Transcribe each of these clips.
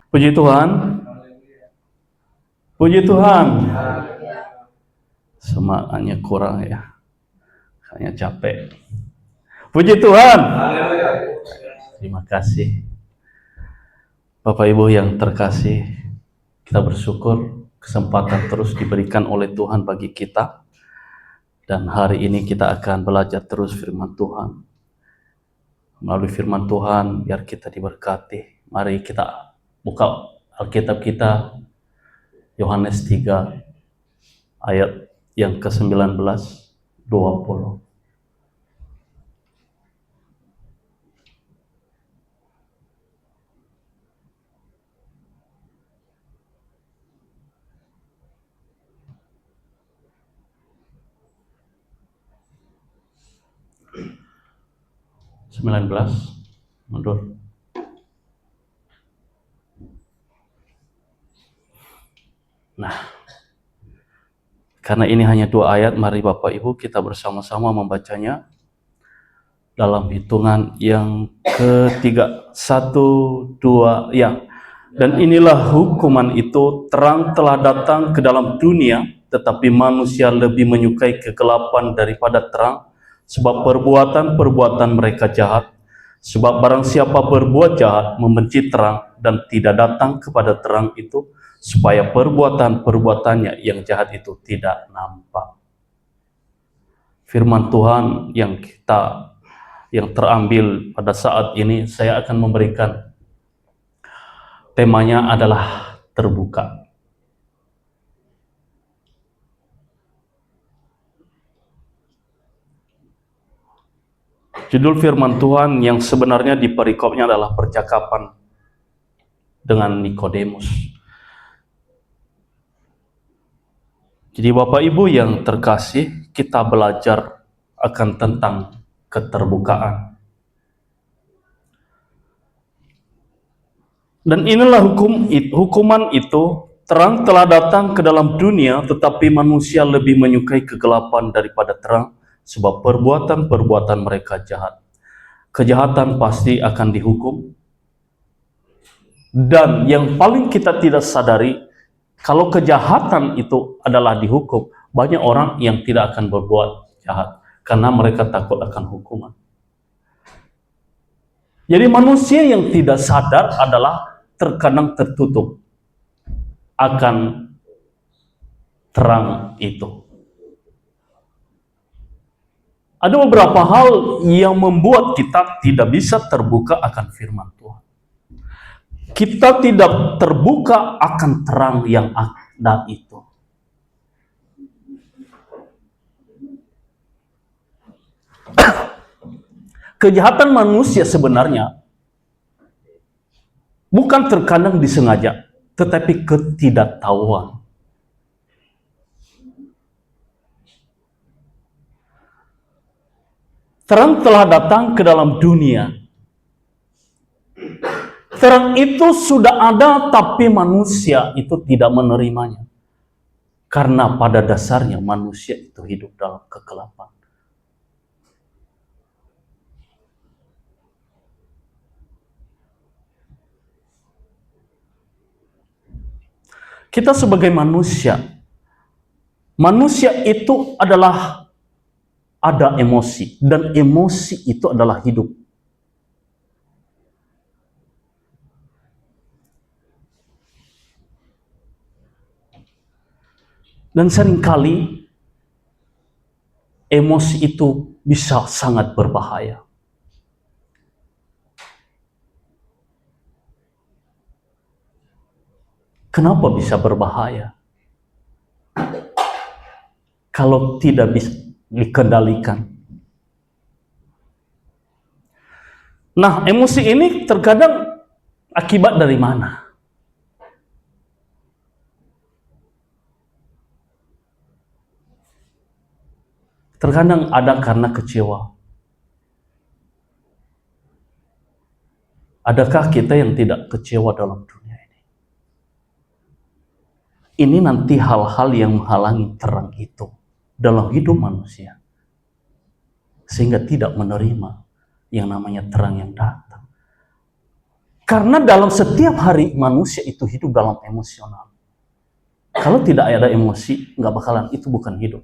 Puji Tuhan, puji Tuhan. Semangatnya kurang ya, kayaknya capek. Puji Tuhan. Terima kasih. Bapak Ibu yang terkasih, kita bersyukur kesempatan terus diberikan oleh Tuhan bagi kita. Dan hari ini kita akan belajar terus firman Tuhan. Melalui firman Tuhan, biar kita diberkati. Mari kita buka Alkitab kita, Yohanes 3, ayat yang ke-19, 20. Mundur. Nah, karena ini hanya 2 ayat, mari Bapak Ibu kita bersama-sama membacanya dalam hitungan yang ketiga. 1, 2, ya. Dan inilah hukuman itu, terang telah datang ke dalam dunia, tetapi manusia lebih menyukai kegelapan daripada terang, sebab perbuatan-perbuatan mereka jahat. Sebab barang siapa berbuat jahat membenci terang dan tidak datang kepada terang itu, supaya perbuatan-perbuatannya yang jahat itu tidak nampak. Firman Tuhan yang terambil pada saat ini, saya akan memberikan temanya adalah terbuka. Judul firman Tuhan yang sebenarnya di perikopnya adalah percakapan dengan Nikodemus. Jadi Bapak Ibu yang terkasih, kita belajar akan tentang keterbukaan. Dan inilah hukuman itu, terang telah datang ke dalam dunia, tetapi manusia lebih menyukai kegelapan daripada terang, sebab perbuatan-perbuatan mereka jahat. Kejahatan pasti akan dihukum. Dan yang paling kita tidak sadari, kalau kejahatan itu adalah dihukum, banyak orang yang tidak akan berbuat jahat karena mereka takut akan hukuman. Jadi manusia yang tidak sadar adalah terkadang tertutup akan terang itu. Ada beberapa hal yang membuat kita tidak bisa terbuka akan firman Tuhan. Kita tidak terbuka akan terang yang ada itu. Kejahatan manusia sebenarnya bukan terkadang disengaja, tetapi ketidaktahuan. Terang telah datang ke dalam dunia. Terang itu sudah ada, tapi manusia itu tidak menerimanya. Karena pada dasarnya manusia itu hidup dalam kegelapan. Kita sebagai manusia itu adalah ada emosi, dan emosi itu adalah hidup. Dan seringkali emosi itu bisa sangat berbahaya. Kenapa bisa berbahaya? Kalau tidak bisa dikendalikan. Nah, emosi ini terkadang akibat dari mana? Terkadang ada karena kecewa. Adakah kita yang tidak kecewa dalam dunia ini? Ini nanti hal-hal yang menghalangi terang itu dalam hidup manusia, sehingga tidak menerima yang namanya terang yang datang. Karena dalam setiap hari manusia itu hidup dalam emosional. Kalau tidak ada emosi, nggak bakalan, itu bukan hidup.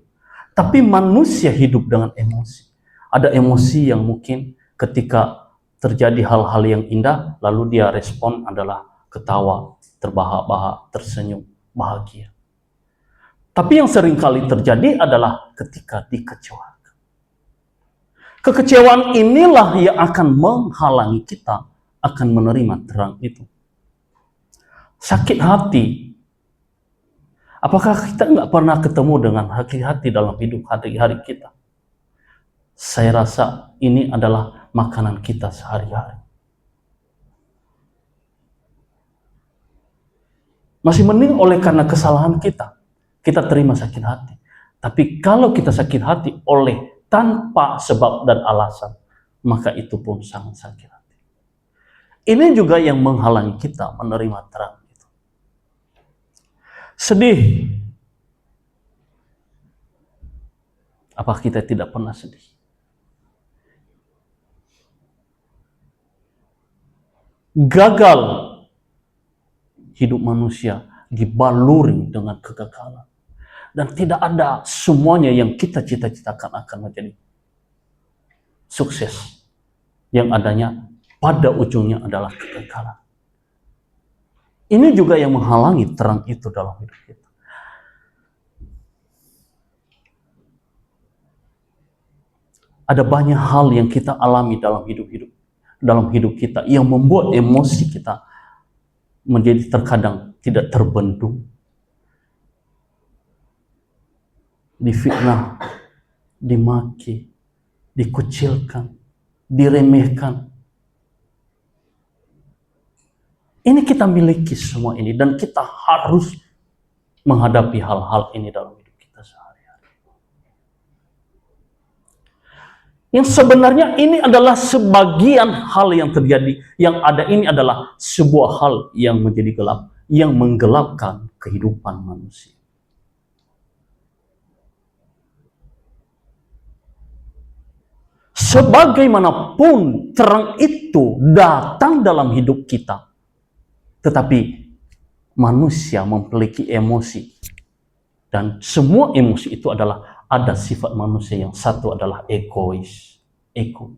Tapi manusia hidup dengan emosi. Ada emosi yang mungkin ketika terjadi hal-hal yang indah, lalu dia respon adalah ketawa, terbahak-bahak, tersenyum, bahagia. Tapi yang sering kali terjadi adalah ketika dikecewakan. Kekecewaan inilah yang akan menghalangi kita akan menerima terang itu. Sakit hati. Apakah kita nggak pernah ketemu dengan hati-hati dalam hidup hari-hari kita? Saya rasa ini adalah makanan kita sehari-hari. Masih mending oleh karena kesalahan kita terima sakit hati. Tapi kalau kita sakit hati oleh tanpa sebab dan alasan, maka itu pun sangat sakit hati. Ini juga yang menghalangi kita menerima terang itu. Sedih. Apa kita tidak pernah sedih? Gagal. Hidup manusia dibaluri dengan kegagalan. Dan tidak ada semuanya yang kita cita-citakan akan menjadi sukses. Yang adanya pada ujungnya adalah kegagalan. Ini juga yang menghalangi terang itu dalam hidup kita. Ada banyak hal yang kita alami dalam hidup kita yang membuat emosi kita menjadi terkadang tidak terbendung. Difitnah, dimaki, dikucilkan, diremehkan. Ini kita miliki semua ini dan kita harus menghadapi hal-hal ini dalam hidup kita sehari-hari. Yang sebenarnya ini adalah sebagian hal yang terjadi. Yang ada ini adalah sebuah hal yang menjadi gelap, yang menggelapkan kehidupan manusia. Sebagaimanapun terang itu datang dalam hidup kita, tetapi manusia memiliki emosi. Dan semua emosi itu adalah ada sifat manusia. Yang satu adalah egois. Ego.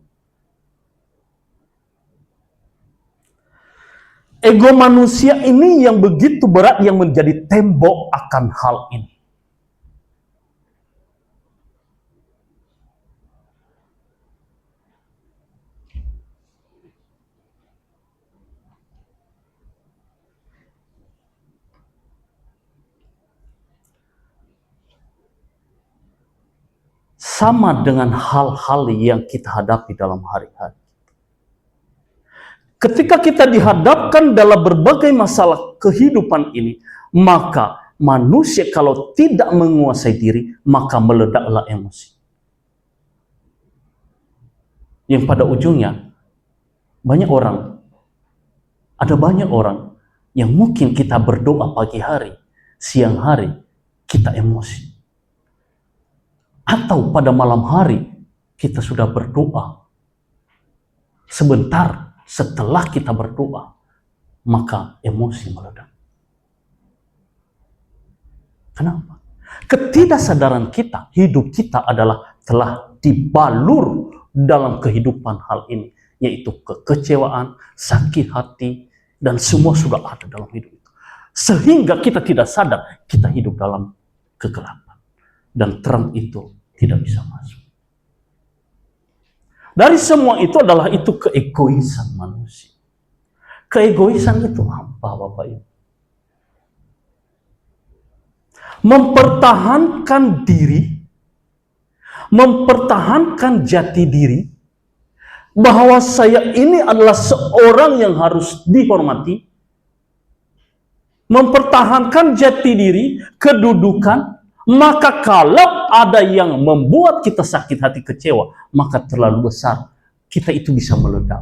Ego manusia ini yang begitu berat yang menjadi tembok akan hal ini. Sama dengan hal-hal yang kita hadapi dalam hari-hari. Ketika kita dihadapkan dalam berbagai masalah kehidupan ini, maka manusia kalau tidak menguasai diri, maka meledaklah emosi. Yang pada ujungnya, ada banyak orang yang mungkin kita berdoa pagi hari, siang hari, kita emosi. Atau pada malam hari, kita sudah berdoa. Sebentar setelah kita berdoa, maka emosi meledak. Kenapa? Ketidaksadaran kita, hidup kita adalah telah dibalur dalam kehidupan hal ini, yaitu kekecewaan, sakit hati, dan semua sudah ada dalam hidup itu. Sehingga kita tidak sadar, kita hidup dalam kegelapan. Dan terang itu tidak bisa masuk. Dari semua itu adalah itu keegoisan manusia. Keegoisan itu apa, Bapak Ibu? Mempertahankan diri, mempertahankan jati diri, bahwa saya ini adalah seorang yang harus dihormati, mempertahankan jati diri, kedudukan. Maka kalau ada yang membuat kita sakit hati, kecewa, maka terlalu besar, kita itu bisa meledak.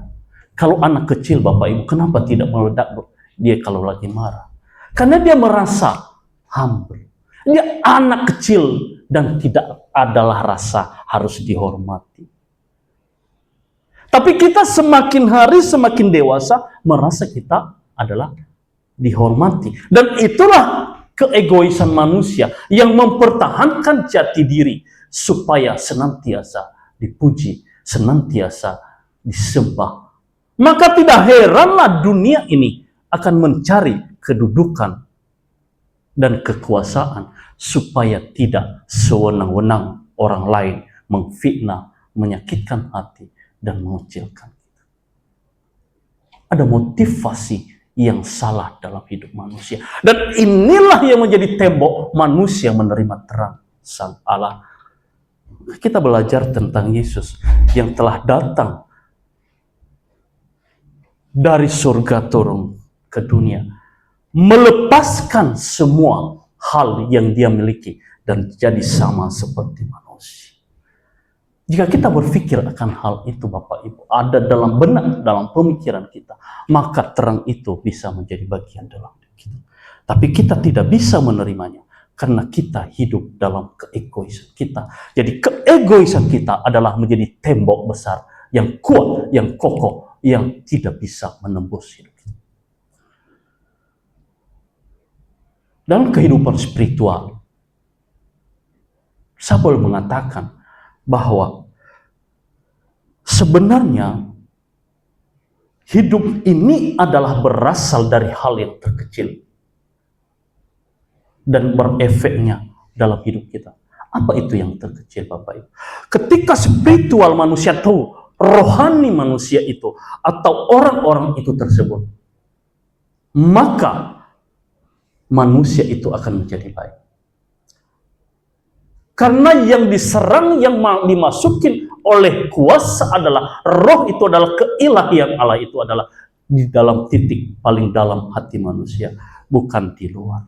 Kalau anak kecil, Bapak Ibu, kenapa tidak meledak dia kalau lagi marah? Karena dia merasa humble. Dia anak kecil dan tidak adalah rasa harus dihormati. Tapi kita semakin hari semakin dewasa merasa kita adalah dihormati. Dan itulah keegoisan manusia yang mempertahankan jati diri supaya senantiasa dipuji, senantiasa disembah. Maka tidak heranlah dunia ini akan mencari kedudukan dan kekuasaan supaya tidak sewenang-wenang orang lain memfitnah, menyakitkan hati, dan mengecilkan kita. Ada motivasi yang salah dalam hidup manusia. Dan inilah yang menjadi tembok manusia menerima terang Sang Allah. Kita belajar tentang Yesus yang telah datang dari surga turun ke dunia, melepaskan semua hal yang dia miliki dan jadi sama seperti manusia. Jika kita berpikir akan hal itu, Bapak Ibu, ada dalam benak, dalam pemikiran kita, maka terang itu bisa menjadi bagian dalam hidup kita. Tapi kita tidak bisa menerimanya karena kita hidup dalam keegoisan kita. Jadi keegoisan kita adalah menjadi tembok besar yang kuat, yang kokoh, yang tidak bisa menembus hidup kita. Dalam kehidupan spiritual, Saul mengatakan bahwa sebenarnya hidup ini adalah berasal dari hal yang terkecil dan berefeknya dalam hidup kita. Apa itu yang terkecil, Bapak Ibu? Ketika spiritual manusia tahu, rohani manusia itu atau orang-orang itu tersebut, maka manusia itu akan menjadi baik. Karena yang diserang, yang dimasukin oleh kuasa adalah roh, itu adalah keilahian Allah, itu adalah di dalam titik paling dalam hati manusia, bukan di luar.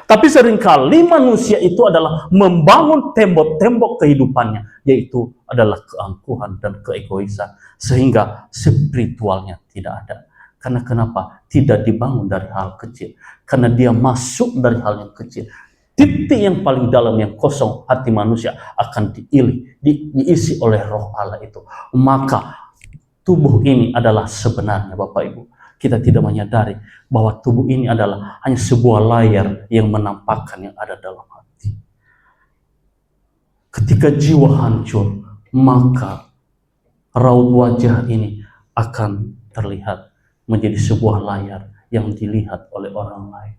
Tapi seringkali manusia itu adalah membangun tembok-tembok kehidupannya, yaitu adalah keangkuhan dan keegoisan, sehingga spiritualnya tidak ada. Karena kenapa? Tidak dibangun dari hal kecil. Karena dia masuk dari hal yang kecil. Titik yang paling dalam yang kosong hati manusia akan diisi oleh roh Allah itu. Maka tubuh ini adalah sebenarnya, Bapak Ibu, kita tidak menyadari bahwa tubuh ini adalah hanya sebuah layar yang menampakkan yang ada dalam hati. Ketika jiwa hancur, maka raut wajah ini akan terlihat menjadi sebuah layar yang dilihat oleh orang lain.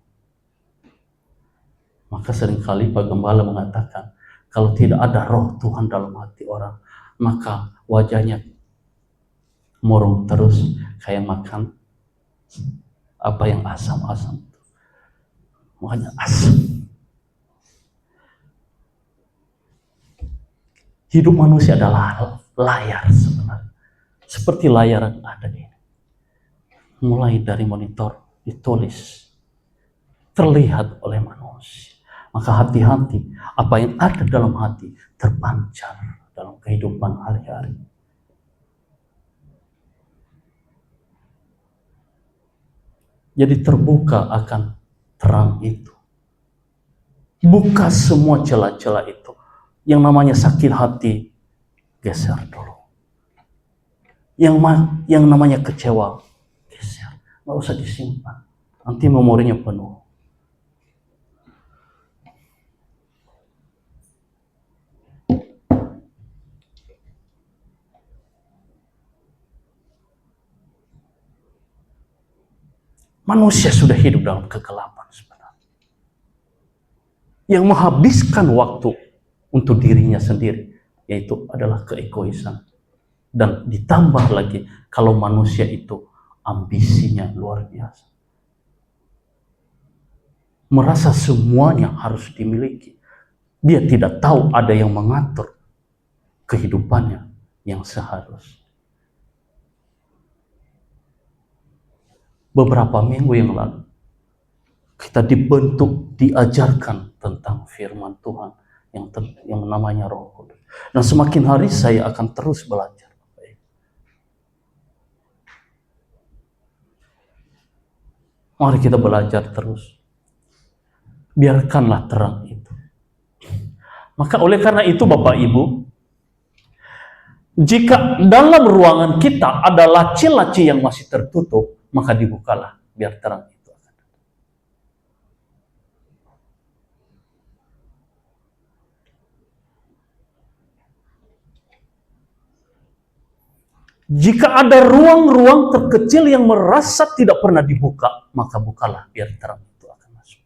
Maka seringkali Pak Gembala mengatakan, kalau tidak ada roh Tuhan dalam hati orang, maka wajahnya murung terus, kayak makan apa yang asam-asam. Makanya asam. Hidup manusia adalah layar sebenarnya. Seperti layar yang ada ini. Mulai dari monitor ditulis, terlihat oleh manusia. Maka hati-hati, apa yang ada dalam hati terpancar dalam kehidupan hari-hari. Jadi terbuka akan terang itu. Buka semua celah-celah itu. Yang namanya sakit hati, geser dulu. Yang namanya kecewa, geser. Nggak usah disimpan. Nanti memorinya penuh. Manusia sudah hidup dalam kegelapan sebenarnya. Yang menghabiskan waktu untuk dirinya sendiri, yaitu adalah keegoisan. Dan ditambah lagi kalau manusia itu ambisinya luar biasa. Merasa semuanya harus dimiliki. Dia tidak tahu ada yang mengatur kehidupannya yang seharusnya. Beberapa minggu yang lalu, kita dibentuk, diajarkan tentang firman Tuhan yang namanya Roh Kudus. Dan semakin hari saya akan terus belajar. Mari kita belajar terus. Biarkanlah terang itu. Maka oleh karena itu Bapak Ibu, Jika dalam ruangan kita ada laci-laci yang masih tertutup, maka dibukalah biar terang itu akan datang. Jika ada ruang-ruang terkecil yang merasa tidak pernah dibuka, maka bukalah biar terang itu akan masuk.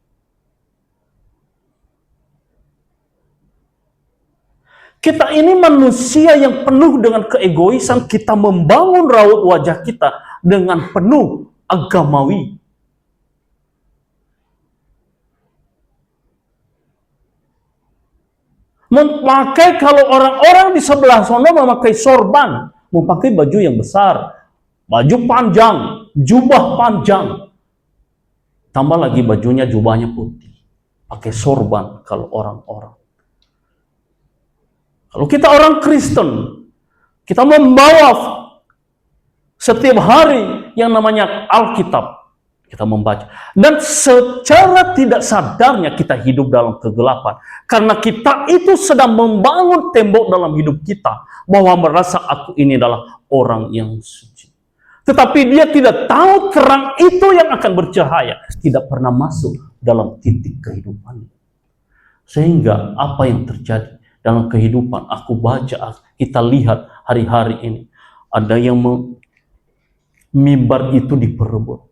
Kita ini manusia yang penuh dengan keegoisan, kita membangun raut wajah kita dengan penuh agamawi. Memakai, kalau orang-orang di sebelah sana memakai sorban, memakai baju yang besar, baju panjang, jubah panjang, tambah lagi bajunya jubahnya putih, pakai sorban kalau orang-orang. Kalau kita orang Kristen, kita membawa setiap hari yang namanya Alkitab, kita membaca. Dan secara tidak sadarnya kita hidup dalam kegelapan. Karena kita itu sedang membangun tembok dalam hidup kita, bahwa merasa aku ini adalah orang yang suci. Tetapi dia tidak tahu terang itu yang akan bercahaya tidak pernah masuk dalam titik kehidupan. Sehingga apa yang terjadi dalam kehidupan, aku baca, kita lihat hari-hari ini, ada yang mimbar itu diperebut.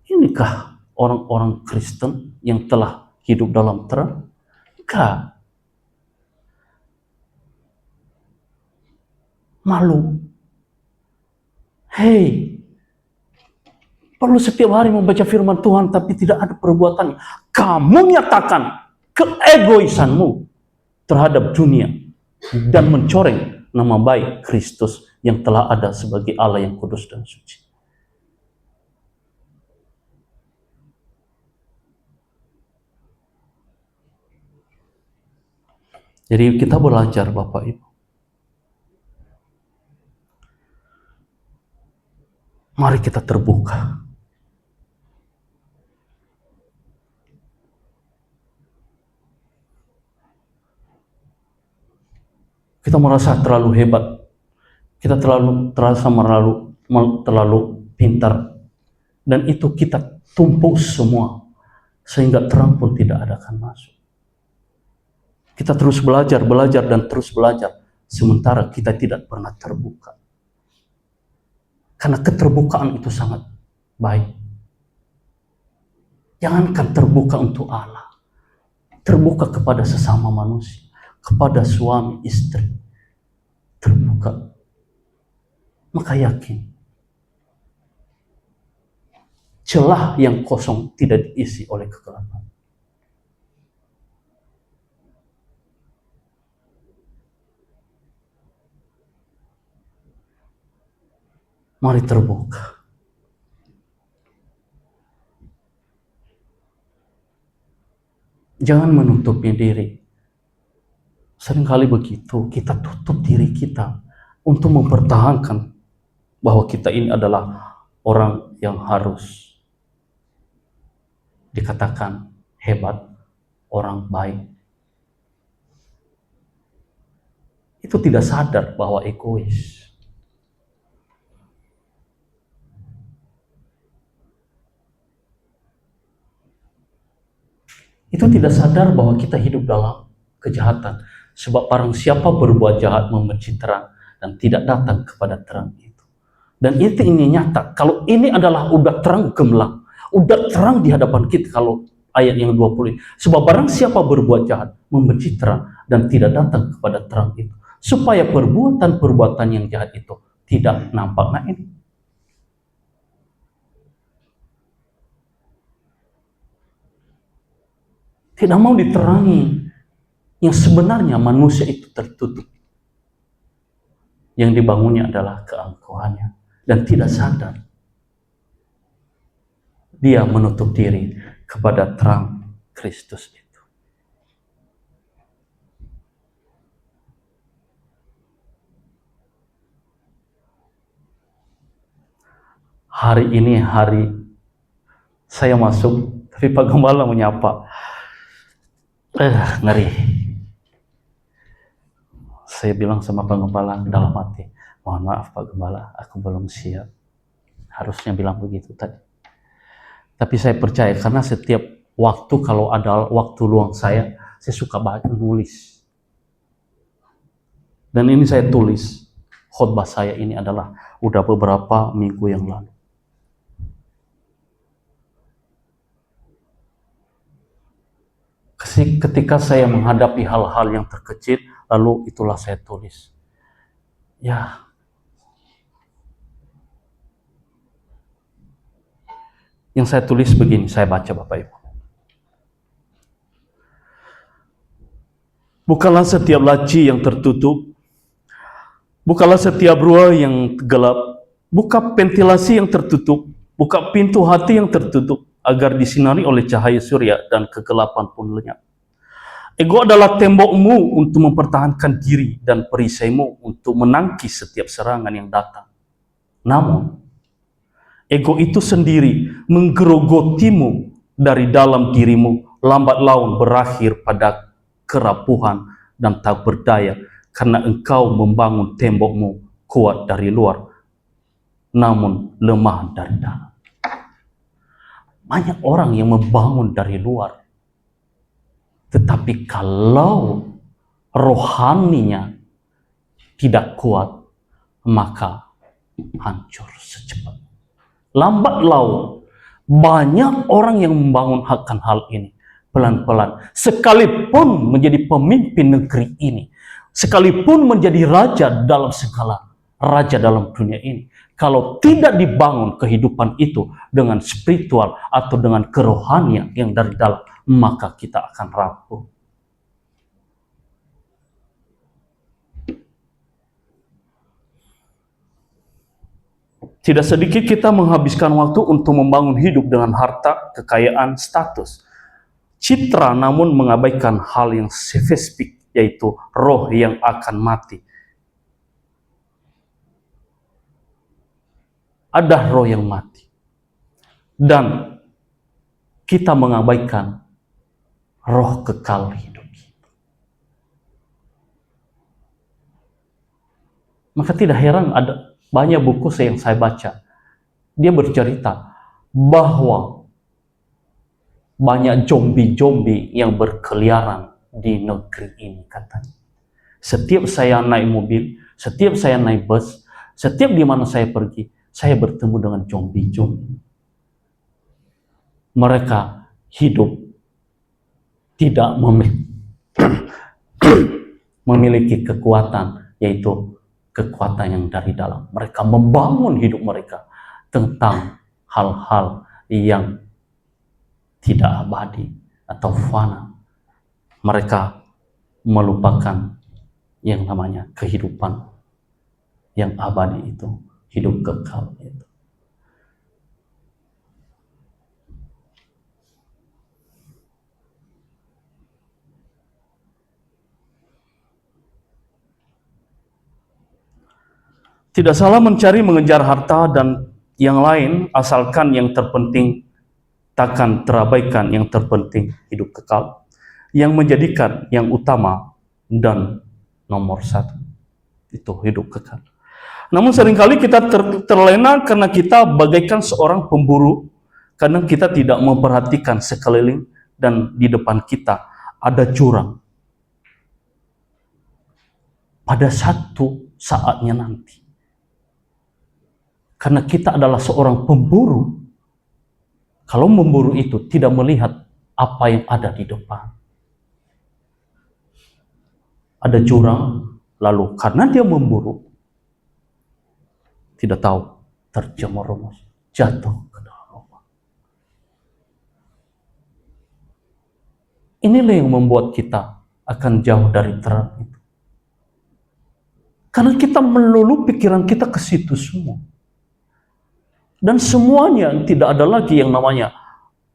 Inikah orang-orang Kristen yang telah hidup dalam terang? Enggak. Malu. Hei, perlu setiap hari membaca firman Tuhan tapi tidak ada perbuatan. Kamu nyatakan keegoisanmu terhadap dunia dan mencoreng nama baik Kristus yang telah ada sebagai Allah yang kudus dan suci. Jadi kita belajar, Bapak Ibu. Mari kita terbuka. Kita merasa terlalu hebat, kita terlalu pintar, dan itu kita tumpuk semua, sehingga terang pun tidak akan masuk. Kita terus belajar dan terus belajar, sementara kita tidak pernah terbuka. Karena keterbukaan itu sangat baik. Jangankan terbuka untuk Allah, terbuka kepada sesama manusia, kepada suami istri, terbuka. Maka yakin, celah yang kosong tidak diisi oleh kegelapan. Mari terbuka. Jangan menutupi diri. Seringkali begitu, kita tutup diri kita untuk mempertahankan bahwa kita ini adalah orang yang harus dikatakan hebat, orang baik. Itu tidak sadar bahwa egois. Itu tidak sadar bahwa kita hidup dalam kejahatan. Sebab barang siapa berbuat jahat membenci terang dan tidak datang kepada terang itu. Dan itu ini nyata. Kalau ini adalah udah terang gemilang, udah terang di hadapan kita, kalau ayat yang 20. Sebab barang siapa berbuat jahat membenci terang dan tidak datang kepada terang itu, supaya perbuatan-perbuatan yang jahat itu tidak nampak. Nah ini. Tidak mau diterangi yang sebenarnya manusia itu tertutup. Yang dibangunnya adalah keangkuhannya dan tidak sadar. Dia menutup diri kepada terang Kristus itu. Hari ini hari saya masuk, tapi Pak Gembala menyapa. Ngeri. Saya bilang sama Pak Gembala dalam hati, mohon maaf Pak Gembala, aku belum siap. Harusnya bilang begitu tadi. Tapi saya percaya karena setiap waktu kalau ada waktu luang saya suka banget nulis. Dan ini saya tulis, khotbah saya ini adalah udah beberapa minggu yang lalu. Ketika saya menghadapi hal-hal yang terkecil, lalu itulah saya tulis. Ya, yang saya tulis begini, saya baca Bapak Ibu. Bukalah setiap laci yang tertutup, bukalah setiap ruang yang gelap, buka ventilasi yang tertutup, buka pintu hati yang tertutup, agar disinari oleh cahaya surya dan kegelapan pun lenyap. Ego adalah tembokmu untuk mempertahankan diri dan perisaimu untuk menangkis setiap serangan yang datang. Namun, ego itu sendiri menggerogotimu dari dalam dirimu, lambat laun berakhir pada kerapuhan dan tak berdaya karena engkau membangun tembokmu kuat dari luar, namun lemah dari dalam. Banyak orang yang membangun dari luar, tetapi kalau rohaninya tidak kuat, maka hancur secepat. Lambat laun, banyak orang yang membangun akan hal ini pelan-pelan. Sekalipun menjadi pemimpin negeri ini, sekalipun menjadi raja dalam segala raja dalam dunia ini, kalau tidak dibangun kehidupan itu dengan spiritual atau dengan kerohanian yang dari dalam, maka kita akan rapuh. Tidak sedikit kita menghabiskan waktu untuk membangun hidup dengan harta, kekayaan, status, citra, namun mengabaikan hal yang spesifik, yaitu roh yang akan mati. Ada roh yang mati. Dan kita mengabaikan roh kekal hidup. Maka tidak heran ada banyak buku yang saya baca. Dia bercerita bahwa banyak zombie-zombie yang berkeliaran di negeri ini katanya. Setiap saya naik mobil, setiap saya naik bus, setiap di mana saya pergi, saya bertemu dengan zombie-zombie. Mereka hidup tidak memiliki kekuatan, yaitu kekuatan yang dari dalam. Mereka membangun hidup mereka tentang hal-hal yang tidak abadi atau fana. Mereka melupakan yang namanya kehidupan yang abadi itu, hidup kekal itu. Tidak salah mencari mengejar harta dan yang lain, asalkan yang terpenting takkan terabaikan yang terpenting hidup kekal, yang menjadikan yang utama dan nomor satu itu hidup kekal. Namun seringkali kita terlena karena kita bagaikan seorang pemburu, karena kita tidak memperhatikan sekeliling dan di depan kita ada jurang. Pada satu saatnya nanti, karena kita adalah seorang pemburu, kalau memburu itu tidak melihat apa yang ada di depan. Ada jurang, lalu karena dia memburu, tidak tahu, terjerumus, jatuh ke dalam lubang. Inilah yang membuat kita akan jauh dari terang itu. Karena kita melulu pikiran kita ke situ semua. Dan semuanya tidak ada lagi yang namanya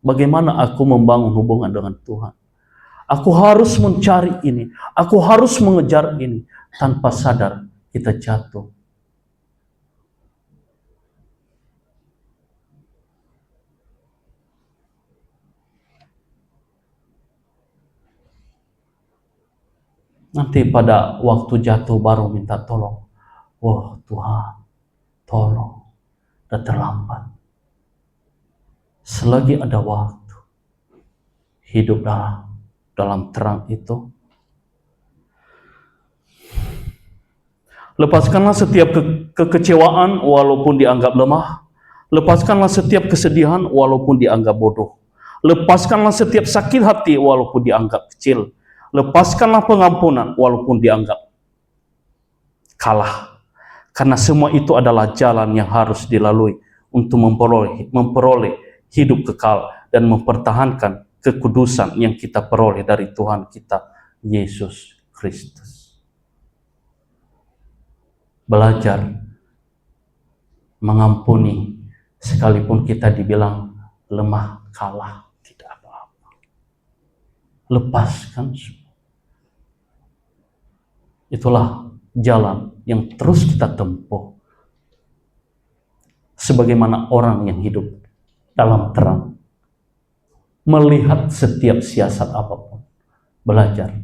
bagaimana aku membangun hubungan dengan Tuhan. Aku harus mencari ini, aku harus mengejar ini. Tanpa sadar kita jatuh. Nanti pada waktu jatuh baru minta tolong. Wah Tuhan, tolong, udah terlambat. Selagi ada waktu, hidup dalam terang itu. Lepaskanlah setiap kekecewaan walaupun dianggap lemah. Lepaskanlah setiap kesedihan walaupun dianggap bodoh. Lepaskanlah setiap sakit hati walaupun dianggap kecil. Lepaskanlah pengampunan walaupun dianggap kalah. Karena semua itu adalah jalan yang harus dilalui untuk memperoleh hidup kekal dan mempertahankan kekudusan yang kita peroleh dari Tuhan kita, Yesus Kristus. Belajar mengampuni sekalipun kita dibilang lemah, kalah, tidak apa-apa. Lepaskan semua. Itulah jalan yang terus kita tempuh sebagaimana orang yang hidup dalam terang, melihat setiap siasat apapun, belajar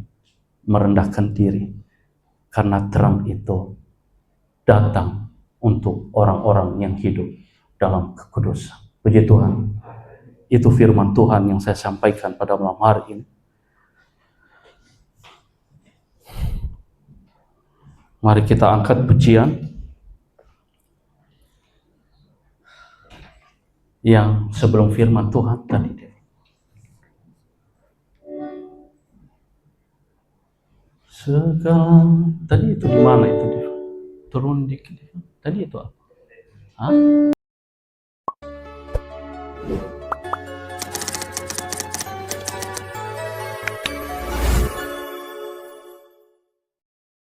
merendahkan diri, karena terang itu datang untuk orang-orang yang hidup dalam kekudusan. Puji Tuhan. Itu firman Tuhan yang saya sampaikan pada malam hari ini. Mari kita angkat pujian yang sebelum firman Tuhan tadi. Segala tadi itu di mana itu? Turun dikit. Tadi itu apa? Hah?